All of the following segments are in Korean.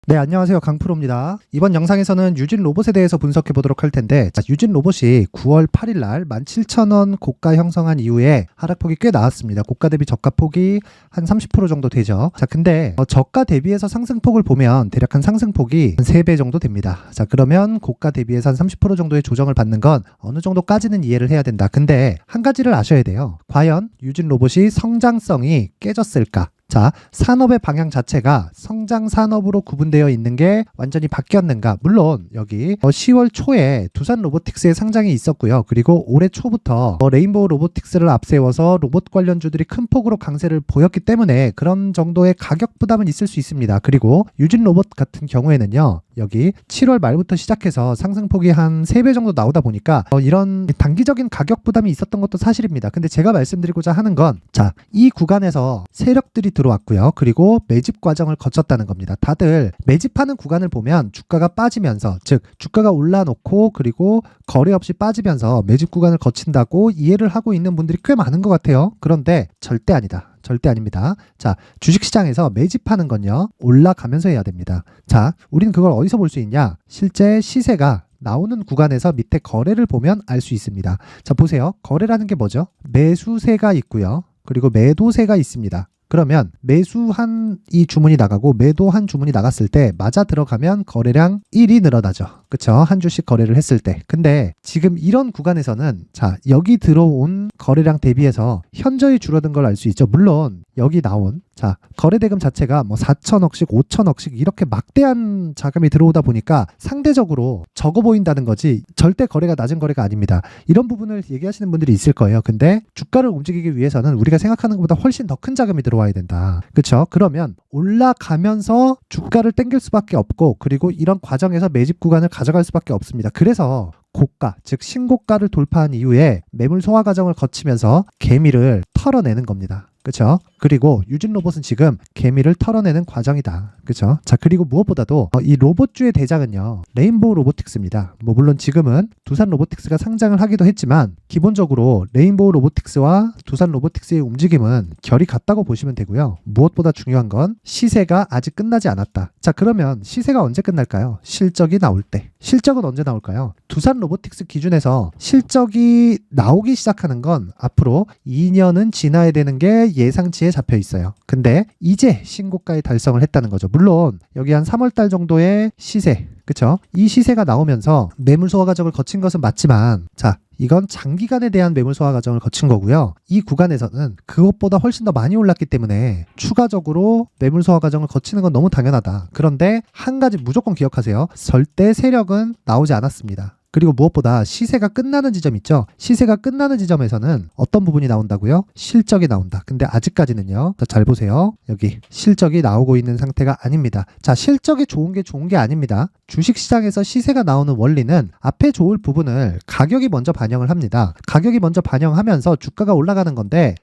네, 안녕하세요. 강프로입니다. 이번 영상에서는 유진 로봇에 대해서 분석해 보도록 할 텐데, 유진 로봇이 9월 8일 날 17,000원 고가 형성한 이후에 하락폭이 꽤 나왔습니다. 고가 대비 저가 폭이 한 30% 정도 되죠. 근데 저가 대비해서 상승폭을 보면 대략 한 상승폭이 한 3배 정도 됩니다. 그러면 고가 대비해서 한 30% 정도의 조정을 받는 건 어느 정도까지는 이해를 해야 된다. 근데 한 가지를 아셔야 돼요. 과연 유진 로봇이 성장성이 깨졌을까? 산업의 방향 자체가 성장 산업으로 구분되어 있는 게 완전히 바뀌었는가? 물론 여기 10월 초에 두산 로보틱스의 상장이 있었고요. 그리고 올해 초부터 레인보우 로보틱스를 앞세워서 로봇 관련주들이 큰 폭으로 강세를 보였기 때문에 그런 정도의 가격 부담은 있을 수 있습니다. 그리고 유진 로봇 같은 경우에는요. 여기 7월 말부터 시작해서 상승폭이 한 3배 정도 나오다 보니까 이런 단기적인 가격 부담이 있었던 것도 사실입니다. 근데 제가 말씀드리고자 하는 건 이 구간에서 세력들이 들어왔고요. 그리고 매집 과정을 거쳤다는 겁니다. 다들 매집하는 구간을 보면 주가가 빠지면서, 즉 주가가 올라놓고 그리고 거래 없이 빠지면서 매집 구간을 거친다고 이해를 하고 있는 분들이 꽤 많은 것 같아요. 그런데 절대 아니다. 절대 아닙니다. 주식시장에서 매집하는 건요, 올라가면서 해야 됩니다. 우리는 그걸 어디서 볼 수 있냐? 실제 시세가 나오는 구간에서 밑에 거래를 보면 알 수 있습니다. 보세요. 거래라는 게 뭐죠? 매수세가 있고요. 그리고 매도세가 있습니다. 그러면 매수한 이 주문이 나가고 매도한 주문이 나갔을 때 맞아 들어가면 거래량 1이 늘어나죠. 그쵸? 한 주씩 거래를 했을 때. 근데 지금 이런 구간에서는 여기 들어온 거래량 대비해서 현저히 줄어든 걸 알 수 있죠. 물론 여기 나온 거래 대금 자체가 4천억씩 5천억씩 이렇게 막대한 자금이 들어오다 보니까 상대적으로 적어 보인다는 거지 절대 거래가 낮은 거래가 아닙니다. 이런 부분을 얘기하시는 분들이 있을 거예요. 근데 주가를 움직이기 위해서는 우리가 생각하는 것보다 훨씬 더 큰 자금이 들어와야 된다. 그쵸? 그러면 올라가면서 주가를 땡길 수밖에 없고, 그리고 이런 과정에서 매집 구간을 가져갈 수밖에 없습니다. 그래서 고가, 즉 신고가를 돌파한 이후에 매물 소화 과정을 거치면서 개미를 털어내는 겁니다. 그쵸? 그리고 유진 로봇은 지금 개미를 털어내는 과정이다. 그쵸? 그리고 무엇보다도 이 로봇주의 대장은요, 레인보우 로보틱스입니다. 물론 지금은 두산 로보틱스가 상장을 하기도 했지만 기본적으로 레인보우 로보틱스와 두산 로보틱스의 움직임은 결이 같다고 보시면 되고요. 무엇보다 중요한 건 시세가 아직 끝나지 않았다. 그러면 시세가 언제 끝날까요? 실적이 나올 때. 실적은 언제 나올까요? 두산 로보틱스 기준에서 실적이 나오기 시작하는 건 앞으로 2년은 지나야 되는 게 예상치에 잡혀 있어요. 근데 이제 신고가에 달성을 했다는 거죠. 물론 여기 한 3월달 정도의 시세, 그쵸? 이 시세가 나오면서 매물 소화 과정을 거친 것은 맞지만, 이건 장기간에 대한 매물 소화 과정을 거친 거고요. 이 구간에서는 그것보다 훨씬 더 많이 올랐기 때문에 추가적으로 매물 소화 과정을 거치는 건 너무 당연하다. 그런데 한 가지 무조건 기억하세요. 절대 세력은 나오지 않았습니다. 그리고 무엇보다 시세가 끝나는 지점 있죠? 시세가 끝나는 지점에서는 어떤 부분이 나온다고요? 실적이 나온다. 근데 아직까지는요. 잘 보세요. 여기 실적이 나오고 있는 상태가 아닙니다. 실적이 좋은 게 아닙니다. 주식시장에서 시세가 나오는 원리는 앞에 좋을 부분을 가격이 먼저 반영을 합니다. 가격이 먼저 반영하면서 주가가 올라가는 건데,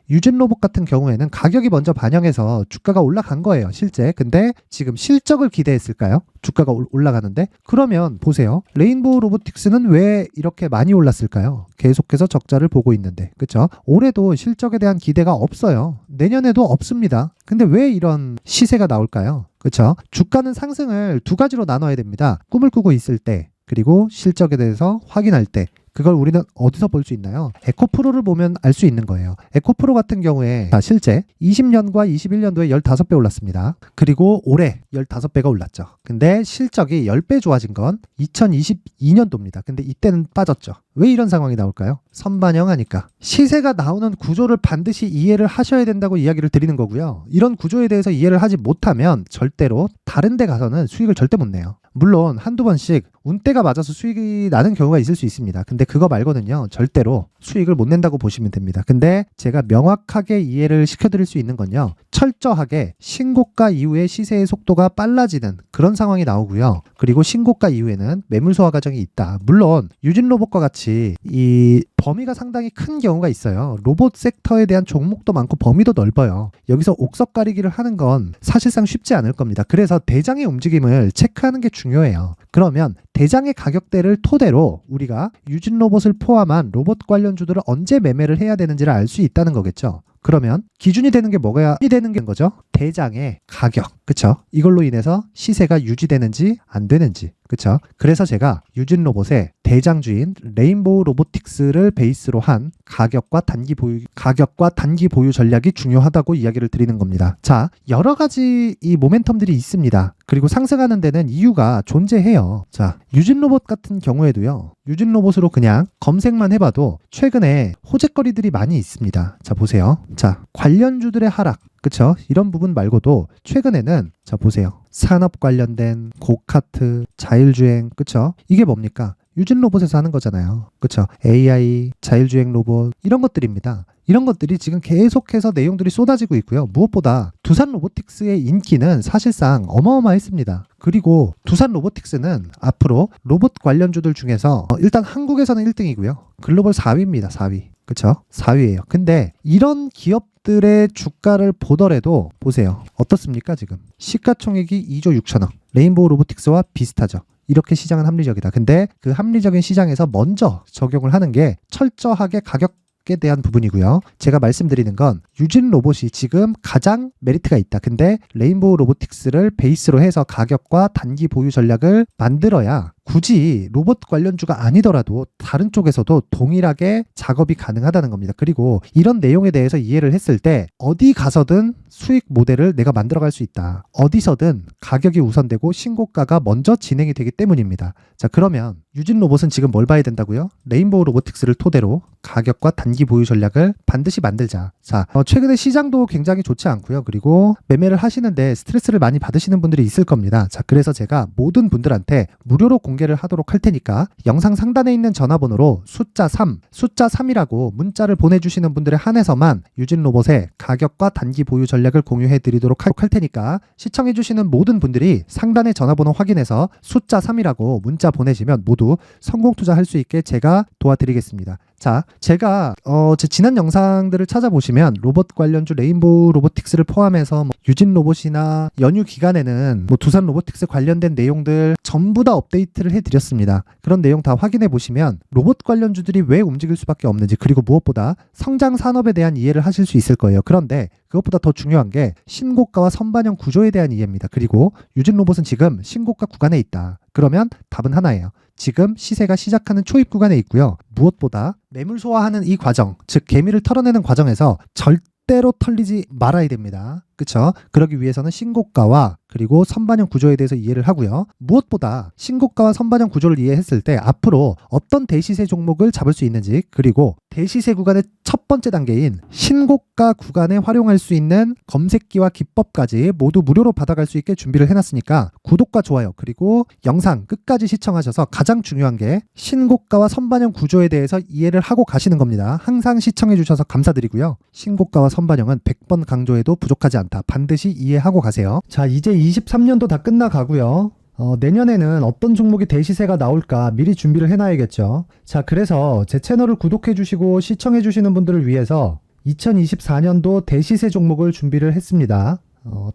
유진 로봇 같은 경우에는 가격이 먼저 반영해서 주가가 올라간 거예요, 실제. 근데 지금 실적을 기대했을까요? 주가가 올라가는데? 그러면 보세요. 레인보우 로보틱스는 왜 이렇게 많이 올랐을까요? 계속해서 적자를 보고 있는데, 그쵸? 올해도 실적에 대한 기대가 없어요. 내년에도 없습니다. 근데 왜 이런 시세가 나올까요? 그쵸? 주가는 상승을 두 가지로 나눠야 됩니다. 꿈을 꾸고 있을 때, 그리고 실적에 대해서 확인할 때. 그걸 우리는 어디서 볼 수 있나요? 에코프로를 보면 알 수 있는 거예요. 에코프로 같은 경우에 실제 20년과 21년도에 15배 올랐습니다. 그리고 올해 15배가 올랐죠. 근데 실적이 10배 좋아진 건 2022년도입니다. 근데 이때는 빠졌죠. 왜 이런 상황이 나올까요? 선반영하니까. 시세가 나오는 구조를 반드시 이해를 하셔야 된다고 이야기를 드리는 거고요. 이런 구조에 대해서 이해를 하지 못하면 절대로 다른 데 가서는 수익을 절대 못 내요. 물론 한두 번씩 운때가 맞아서 수익이 나는 경우가 있을 수 있습니다. 근데 그거 말고는요, 절대로 수익을 못 낸다고 보시면 됩니다. 근데 제가 명확하게 이해를 시켜드릴 수 있는 건요, 철저하게 신고가 이후에 시세의 속도가 빨라지는 그런 상황이 나오고요. 그리고 신고가 이후에는 매물 소화 과정이 있다. 물론 유진 로봇과 같이 이 범위가 상당히 큰 경우가 있어요. 로봇 섹터에 대한 종목도 많고 범위도 넓어요. 여기서 옥석 가리기를 하는 건 사실상 쉽지 않을 겁니다. 그래서 대장의 움직임을 체크하는 게 중요해요. 그러면 대장의 가격대를 토대로 우리가 유진 로봇을 포함한 로봇 관련주들을 언제 매매를 해야 되는지를 알 수 있다는 거겠죠. 그러면 기준이 되는 게 뭐가 되는 게 거죠? 대장의 가격, 그쵸? 이걸로 인해서 시세가 유지되는지 안 되는지, 그쵸? 그래서 제가 유진 로봇의 대장주인 레인보우 로보틱스를 베이스로 한 가격과 단기 보유 전략이 중요하다고 이야기를 드리는 겁니다. 자, 여러 가지 이 모멘텀들이 있습니다. 그리고 상승하는 데는 이유가 존재해요. 자, 유진 로봇 같은 경우에도요. 유진 로봇으로 그냥 검색만 해봐도 최근에 호재거리들이 많이 있습니다. 자, 보세요. 자, 관련주들의 하락, 그쵸? 이런 부분 말고도 최근에는 자, 보세요. 산업 관련된 고카트, 자율주행, 그쵸? 이게 뭡니까? 유진 로봇에서 하는 거잖아요. 그쵸? AI, 자율주행 로봇, 이런 것들입니다. 이런 것들이 지금 계속해서 내용들이 쏟아지고 있고요. 무엇보다 두산 로보틱스의 인기는 사실상 어마어마했습니다. 그리고 두산 로보틱스는 앞으로 로봇 관련주들 중에서 일단 한국에서는 1등이고요. 글로벌 4위입니다. 4위. 그쵸? 4위예요. 근데 이런 기업들의 주가를 보더라도 보세요. 어떻습니까 지금? 시가총액이 2조 6천억. 레인보우 로보틱스와 비슷하죠. 이렇게 시장은 합리적이다. 근데 그 합리적인 시장에서 먼저 적용을 하는 게 철저하게 가격에 대한 부분이고요. 제가 말씀드리는 건 유진 로봇이 지금 가장 메리트가 있다. 근데 레인보우 로보틱스를 베이스로 해서 가격과 단기 보유 전략을 만들어야 굳이 로봇 관련주가 아니더라도 다른 쪽에서도 동일하게 작업이 가능하다는 겁니다. 그리고 이런 내용에 대해서 이해를 했을 때 어디 가서든 수익 모델을 내가 만들어갈 수 있다. 어디서든 가격이 우선되고 신고가가 먼저 진행이 되기 때문입니다. 자, 그러면 유진 로봇은 지금 뭘 봐야 된다고요? 레인보우 로보틱스를 토대로 가격과 단기 보유 전략을 반드시 만들자. 자, 최근에 시장도 굉장히 좋지 않고요. 그리고 매매를 하시는데 스트레스를 많이 받으시는 분들이 있을 겁니다. 자, 그래서 제가 모든 분들한테 무료로 공개를 하도록 할 테니까 영상 상단에 있는 전화번호로 숫자 3이라고 문자를 보내주시는 분들에 한해서만 유진 로봇의 가격과 단기 보유 전략을 공유해 드리도록 할 테니까 시청해 주시는 모든 분들이 상단의 전화번호 확인해서 숫자 3이라고 문자 보내시면 모두 성공 투자할 수 있게 제가 도와드리겠습니다. 자, 제가 제 지난 영상들을 찾아보시면 로봇 관련주 레인보우 로보틱스를 포함해서 유진 로봇이나 연휴 기간에는 두산 로보틱스 관련된 내용들 전부 다 업데이트를 해드렸습니다. 그런 내용 다 확인해 보시면 로봇 관련주들이 왜 움직일 수밖에 없는지, 그리고 무엇보다 성장 산업에 대한 이해를 하실 수 있을 거예요. 그런데 그것보다 더 중요한 게 신고가와 선반영 구조에 대한 이해입니다. 그리고 유진 로봇은 지금 신고가 구간에 있다. 그러면 답은 하나예요. 지금 시세가 시작하는 초입 구간에 있고요. 무엇보다 매물 소화하는 이 과정, 즉 개미를 털어내는 과정에서 절대로 털리지 말아야 됩니다. 그쵸? 그러기 위해서는 신고가와 그리고 선반영 구조에 대해서 이해를 하고요. 무엇보다 신고가와 선반영 구조를 이해했을 때 앞으로 어떤 대시세 종목을 잡을 수 있는지, 그리고 대시세 구간의 첫 번째 단계인 신고가 구간에 활용할 수 있는 검색기와 기법까지 모두 무료로 받아갈 수 있게 준비를 해놨으니까 구독과 좋아요, 그리고 영상 끝까지 시청하셔서 가장 중요한 게 신고가와 선반영 구조에 대해서 이해를 하고 가시는 겁니다. 항상 시청해 주셔서 감사드리고요. 신고가와 선반영은 100번 강조해도 부족하지 않다. 반드시 이해하고 가세요. 자, 이제 23년도 다 끝나가고요. 내년에는 어떤 종목이 대시세가 나올까 미리 준비를 해놔야겠죠. 자, 그래서 제 채널을 구독해주시고 시청해주시는 분들을 위해서 2024년도 대시세 종목을 준비를 했습니다.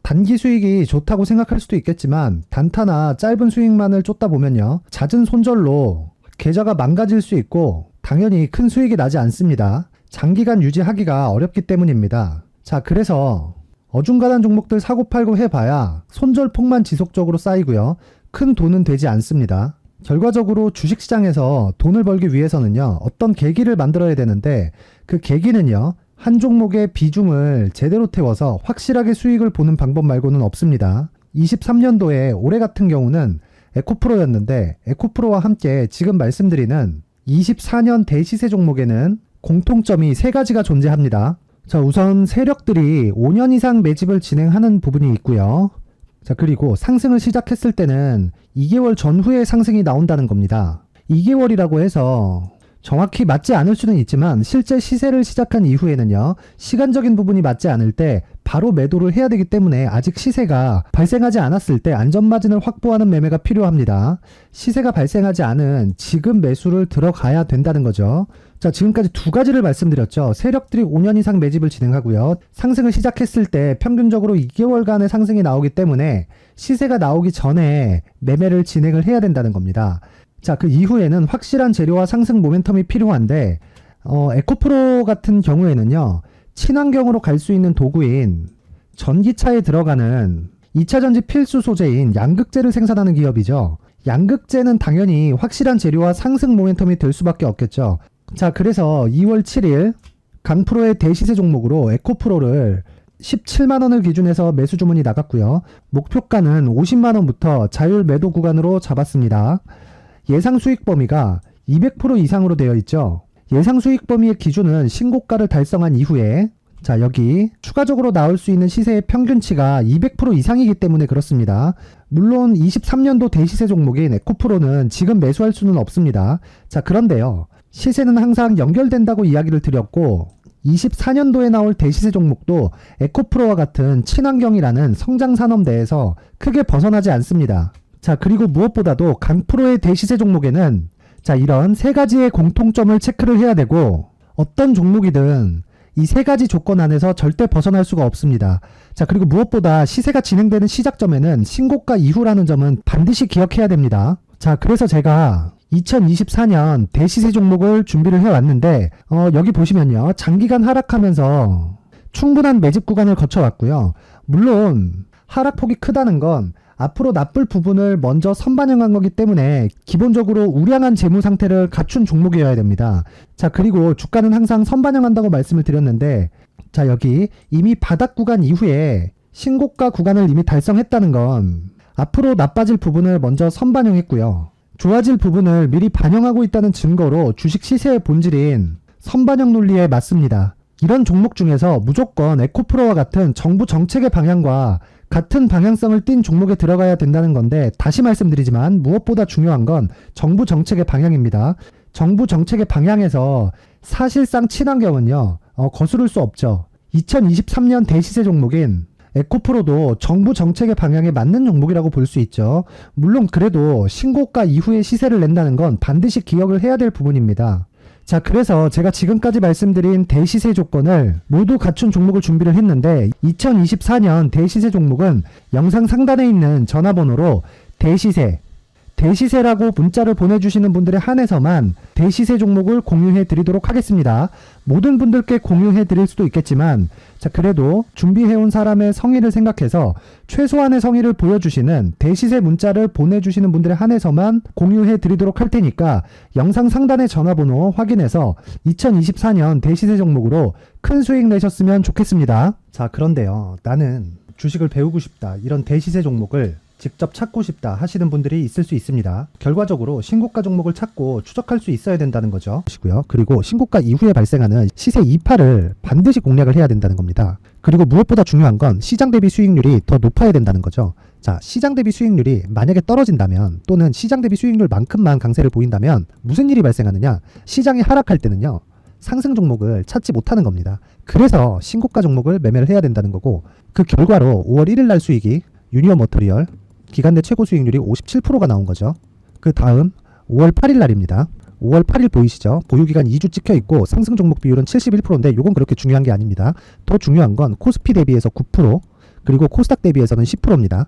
단기 수익이 좋다고 생각할 수도 있겠지만 단타나 짧은 수익만을 쫓다 보면요, 잦은 손절로 계좌가 망가질 수 있고 당연히 큰 수익이 나지 않습니다. 장기간 유지하기가 어렵기 때문입니다. 자, 그래서 어중간한 종목들 사고 팔고 해봐야 손절폭만 지속적으로 쌓이고요. 큰 돈은 되지 않습니다. 결과적으로 주식시장에서 돈을 벌기 위해서는요, 어떤 계기를 만들어야 되는데 그 계기는요, 한 종목의 비중을 제대로 태워서 확실하게 수익을 보는 방법 말고는 없습니다. 23년도에 올해 같은 경우는 에코프로였는데 에코프로와 함께 지금 말씀드리는 24년 대시세 종목에는 공통점이 3가지가 존재합니다. 자, 우선 세력들이 5년 이상 매집을 진행하는 부분이 있고요. 자, 그리고 상승을 시작했을 때는 2개월 전후에 상승이 나온다는 겁니다. 2개월이라고 해서 정확히 맞지 않을 수는 있지만 실제 시세를 시작한 이후에는요, 시간적인 부분이 맞지 않을 때 바로 매도를 해야 되기 때문에 아직 시세가 발생하지 않았을 때 안전마진을 확보하는 매매가 필요합니다. 시세가 발생하지 않은 지금 매수를 들어가야 된다는 거죠. 자, 지금까지 2가지를 말씀드렸죠. 세력들이 5년 이상 매집을 진행하고요. 상승을 시작했을 때 평균적으로 2개월간의 상승이 나오기 때문에 시세가 나오기 전에 매매를 진행을 해야 된다는 겁니다. 자, 그 이후에는 확실한 재료와 상승 모멘텀이 필요한데 에코프로 같은 경우에는요, 친환경으로 갈 수 있는 도구인 전기차에 들어가는 2차전지 필수 소재인 양극재를 생산하는 기업이죠. 양극재는 당연히 확실한 재료와 상승 모멘텀이 될 수밖에 없겠죠. 자, 그래서 2월 7일 강프로의 대시세 종목으로 에코프로를 17만원을 기준해서 매수 주문이 나갔고요. 목표가는 50만원부터 자율 매도 구간으로 잡았습니다. 예상 수익 범위가 200% 이상으로 되어 있죠. 예상 수익 범위의 기준은 신고가를 달성한 이후에 자, 여기 추가적으로 나올 수 있는 시세의 평균치가 200% 이상이기 때문에 그렇습니다. 물론 23년도 대시세 종목인 에코프로는 지금 매수할 수는 없습니다. 자, 그런데요. 시세는 항상 연결된다고 이야기를 드렸고 24년도에 나올 대시세 종목도 에코프로와 같은 친환경이라는 성장산업대에서 크게 벗어나지 않습니다. 자, 그리고 무엇보다도 강프로의 대시세 종목에는 자, 이런 세 가지의 공통점을 체크를 해야 되고 어떤 종목이든 이 세 가지 조건 안에서 절대 벗어날 수가 없습니다. 자, 그리고 무엇보다 시세가 진행되는 시작점에는 신고가 이후라는 점은 반드시 기억해야 됩니다. 자, 그래서 제가 2024년 대시세 종목을 준비를 해왔는데 여기 보시면요. 장기간 하락하면서 충분한 매집 구간을 거쳐왔고요. 물론 하락폭이 크다는 건 앞으로 나쁠 부분을 먼저 선반영한 거기 때문에 기본적으로 우량한 재무 상태를 갖춘 종목이어야 됩니다. 자, 그리고 주가는 항상 선반영한다고 말씀을 드렸는데 자, 여기 이미 바닥 구간 이후에 신고가 구간을 이미 달성했다는 건 앞으로 나빠질 부분을 먼저 선반영했고요. 좋아질 부분을 미리 반영하고 있다는 증거로 주식 시세의 본질인 선반영 논리에 맞습니다. 이런 종목 중에서 무조건 에코프로와 같은 정부 정책의 방향과 같은 방향성을 띈 종목에 들어가야 된다는 건데 다시 말씀드리지만 무엇보다 중요한 건 정부 정책의 방향입니다. 정부 정책의 방향에서 사실상 친환경은요 거스를 수 없죠. 2023년 대시세 종목인 에코프로도 정부 정책의 방향에 맞는 종목이라고 볼 수 있죠. 물론 그래도 신고가 이후에 시세를 낸다는 건 반드시 기억을 해야 될 부분입니다. 자, 그래서 제가 지금까지 말씀드린 대시세 조건을 모두 갖춘 종목을 준비를 했는데 2024년 대시세 종목은 영상 상단에 있는 전화번호로 대시세라고 문자를 보내주시는 분들에 한해서만 대시세 종목을 공유해 드리도록 하겠습니다. 모든 분들께 공유해 드릴 수도 있겠지만 자, 그래도 준비해온 사람의 성의를 생각해서 최소한의 성의를 보여주시는 대시세 문자를 보내주시는 분들에 한해서만 공유해 드리도록 할 테니까 영상 상단의 전화번호 확인해서 2024년 대시세 종목으로 큰 수익 내셨으면 좋겠습니다. 자, 그런데요. 나는 주식을 배우고 싶다. 이런 대시세 종목을 직접 찾고 싶다 하시는 분들이 있을 수 있습니다. 결과적으로 신고가 종목을 찾고 추적할 수 있어야 된다는 거죠. 그리고 신고가 이후에 발생하는 시세 이파를 반드시 공략을 해야 된다는 겁니다. 그리고 무엇보다 중요한 건 시장 대비 수익률이 더 높아야 된다는 거죠. 자, 시장 대비 수익률이 만약에 떨어진다면 또는 시장 대비 수익률만큼만 강세를 보인다면 무슨 일이 발생하느냐? 시장이 하락할 때는요. 상승 종목을 찾지 못하는 겁니다. 그래서 신고가 종목을 매매를 해야 된다는 거고 그 결과로 5월 1일 날 수익이 유니온 머터리얼 기간 내 최고 수익률이 57%가 나온 거죠. 그 다음 5월 8일 날입니다. 5월 8일 보이시죠? 보유기간 2주 찍혀 있고 상승 종목 비율은 71%인데 이건 그렇게 중요한 게 아닙니다. 더 중요한 건 코스피 대비해서 9% 그리고 코스닥 대비해서는 10%입니다.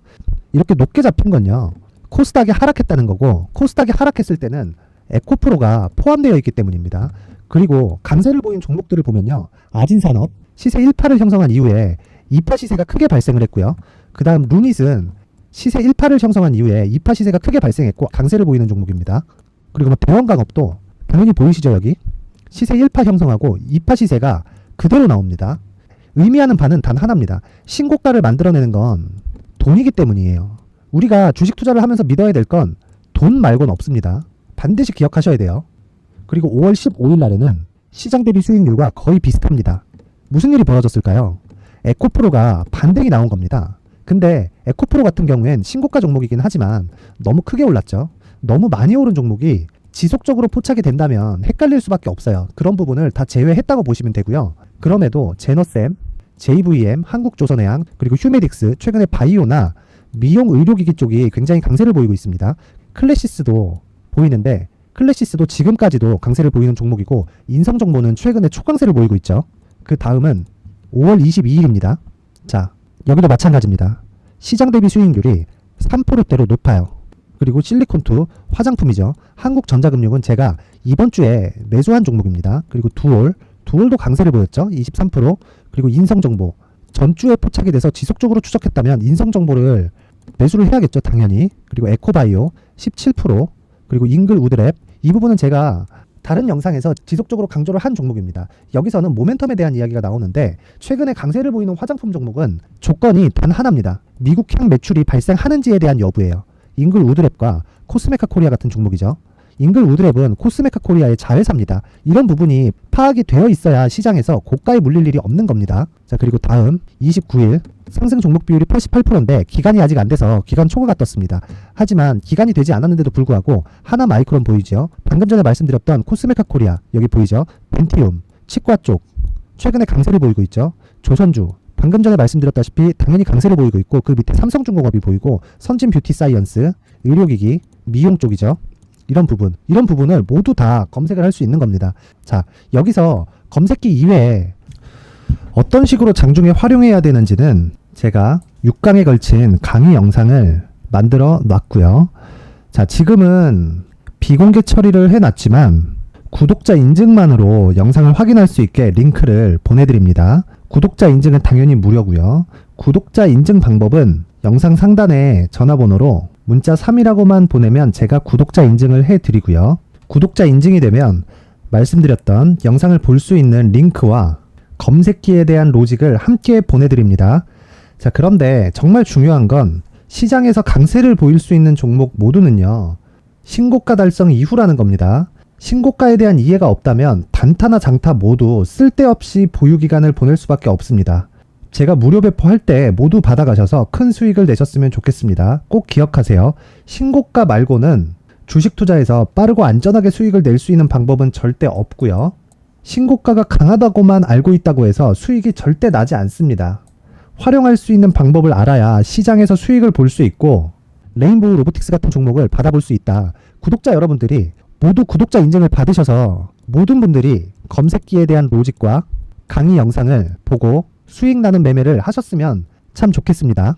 이렇게 높게 잡힌 건요. 코스닥이 하락했다는 거고 코스닥이 하락했을 때는 에코프로가 포함되어 있기 때문입니다. 그리고 강세를 보인 종목들을 보면요. 아진산업 시세 1파를 형성한 이후에 2파 시세가 크게 발생을 했고요. 그 다음 루닛은 시세 1파를 형성한 이후에 2파 시세가 크게 발생했고 강세를 보이는 종목입니다. 그리고 뭐 대원강업도 당연히 보이시죠 여기? 시세 1파 형성하고 2파 시세가 그대로 나옵니다. 의미하는 바는 단 하나입니다. 신고가를 만들어내는 건 돈이기 때문이에요. 우리가 주식 투자를 하면서 믿어야 될 건 돈 말고는 없습니다. 반드시 기억하셔야 돼요. 그리고 5월 15일 날에는 시장 대비 수익률과 거의 비슷합니다. 무슨 일이 벌어졌을까요? 에코프로가 반등이 나온 겁니다. 근데 에코프로 같은 경우엔 신고가 종목이긴 하지만 너무 크게 올랐죠. 너무 많이 오른 종목이 지속적으로 포착이 된다면 헷갈릴 수밖에 없어요. 그런 부분을 다 제외했다고 보시면 되고요. 그럼에도 제너셈, JVM, 한국조선해양, 그리고 휴메딕스, 최근에 바이오나 미용 의료기기 쪽이 굉장히 강세를 보이고 있습니다. 클래시스도 보이는데 클래시스도 지금까지도 강세를 보이는 종목이고 인성정보는 최근에 초강세를 보이고 있죠. 그 다음은 5월 22일입니다. 자, 여기도 마찬가지입니다. 시장 대비 수익률이 3%대로 높아요. 그리고 실리콘2 화장품이죠. 한국전자금융은 제가 이번 주에 매수한 종목입니다. 그리고 두올, 두월도 강세를 보였죠. 23%. 그리고 인성정보. 전주에 포착이 돼서 지속적으로 추적했다면 인성정보를 매수를 해야겠죠. 당연히. 그리고 에코바이오 17%. 그리고 잉글 우드랩. 이 부분은 제가 다른 영상에서 지속적으로 강조를 한 종목입니다. 여기서는 모멘텀에 대한 이야기가 나오는데 최근에 강세를 보이는 화장품 종목은 조건이 단 하나입니다. 미국향 매출이 발생하는지에 대한 여부예요. 잉글 우드랩과 코스메카 코리아 같은 종목이죠. 잉글 우드랩은 코스메카 코리아의 자회사입니다. 이런 부분이 파악이 되어 있어야 시장에서 고가에 물릴 일이 없는 겁니다. 자, 그리고 다음 29일 상승 종목 비율이 88%인데 기간이 아직 안 돼서 기간 초과가 떴습니다. 하지만 기간이 되지 않았는데도 불구하고 하나 마이크론 보이죠. 방금 전에 말씀드렸던 코스메카 코리아 여기 보이죠. 벤티움, 치과 쪽 최근에 강세를 보이고 있죠. 조선주 방금 전에 말씀드렸다시피 당연히 강세를 보이고 있고 그 밑에 삼성중공업이 보이고 선진 뷰티 사이언스, 의료기기, 미용 쪽이죠. 이런 부분을 모두 다 검색을 할 수 있는 겁니다. 자, 여기서 검색기 이외에 어떤 식으로 장중에 활용해야 되는지는 제가 6강에 걸친 강의 영상을 만들어 놨고요. 자, 지금은 비공개 처리를 해놨지만 구독자 인증만으로 영상을 확인할 수 있게 링크를 보내드립니다. 구독자 인증은 당연히 무료고요. 구독자 인증 방법은 영상 상단에 전화번호로 문자 3이라고만 보내면 제가 구독자 인증을 해드리고요. 구독자 인증이 되면 말씀드렸던 영상을 볼 수 있는 링크와 검색기에 대한 로직을 함께 보내드립니다. 자, 그런데 정말 중요한 건 시장에서 강세를 보일 수 있는 종목 모두는요. 신고가 달성 이후라는 겁니다. 신고가에 대한 이해가 없다면 단타나 장타 모두 쓸데없이 보유기간을 보낼 수밖에 없습니다. 제가 무료 배포할 때 모두 받아가셔서 큰 수익을 내셨으면 좋겠습니다. 꼭 기억하세요. 신고가 말고는 주식 투자에서 빠르고 안전하게 수익을 낼 수 있는 방법은 절대 없고요. 신고가가 강하다고만 알고 있다고 해서 수익이 절대 나지 않습니다. 활용할 수 있는 방법을 알아야 시장에서 수익을 볼 수 있고 레인보우 로보틱스 같은 종목을 받아볼 수 있다. 구독자 여러분들이 모두 구독자 인증을 받으셔서 모든 분들이 검색기에 대한 로직과 강의 영상을 보고 수익 나는 매매를 하셨으면 참 좋겠습니다.